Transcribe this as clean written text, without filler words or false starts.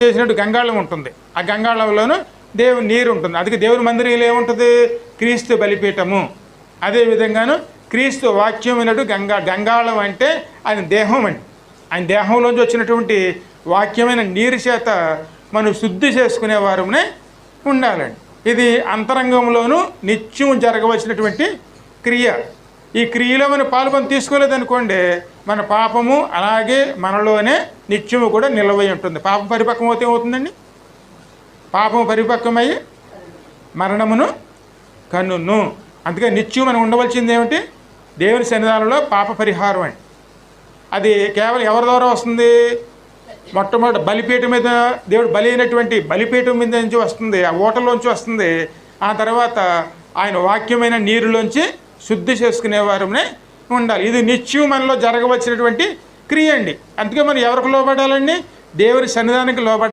చేసినట్టు గంగాళం ఉంటుంది. ఆ గంగాళంలోనూ దేవుని నీరు ఉంటుంది. అందుకే దేవుని మందిరంలో ఏముంటుంది? క్రీస్తు బలిపీఠము. అదేవిధంగాను క్రీస్తు వాక్యమైనట్టు గంగాళం అంటే ఆయన దేహం అండి. ఆయన దేహంలోంచి వచ్చినటువంటి వాక్యమైన నీరు చేత మనం శుద్ధి చేసుకునే వారమే ఉండాలండి. ఇది అంతరంగంలోనూ నిత్యం జరగవలసినటువంటి క్రియ. ఈ క్రియలో మనం పాల్గొని తీసుకోలేదనుకోండి, మన పాపము అలాగే మనలోనే నిత్యము కూడా నిలవై ఉంటుంది. పాపం పరిపక్వం అవుతే ఏమవుతుందండి? పాపము పరిపక్వమయ్యి మరణమును కన్నును. అందుకే నిత్యం మనం ఉండవలసింది ఏమిటి? దేవుని సన్నిధానంలో పాప పరిహారం అండి. అది కేవలం ఎవరి ద్వారా వస్తుంది? మొట్టమొదటి బలిపీఠం మీద దేవుడు బలి అయినటువంటి బలిపీఠం మీద నుంచి వస్తుంది, ఆ ఓటలోంచి వస్తుంది. ఆ తర్వాత ఆయన వాక్యమైన నీరులోంచి శుద్ధి చేసుకునేవారమే ఉండాలి. ఇది నిత్యం మనలో జరగవలసినటువంటి క్రియ అండి. అందుకే మనం ఎవరికి లోబడాలండి? దేవుని సన్నిధానానికి లోబడాలి.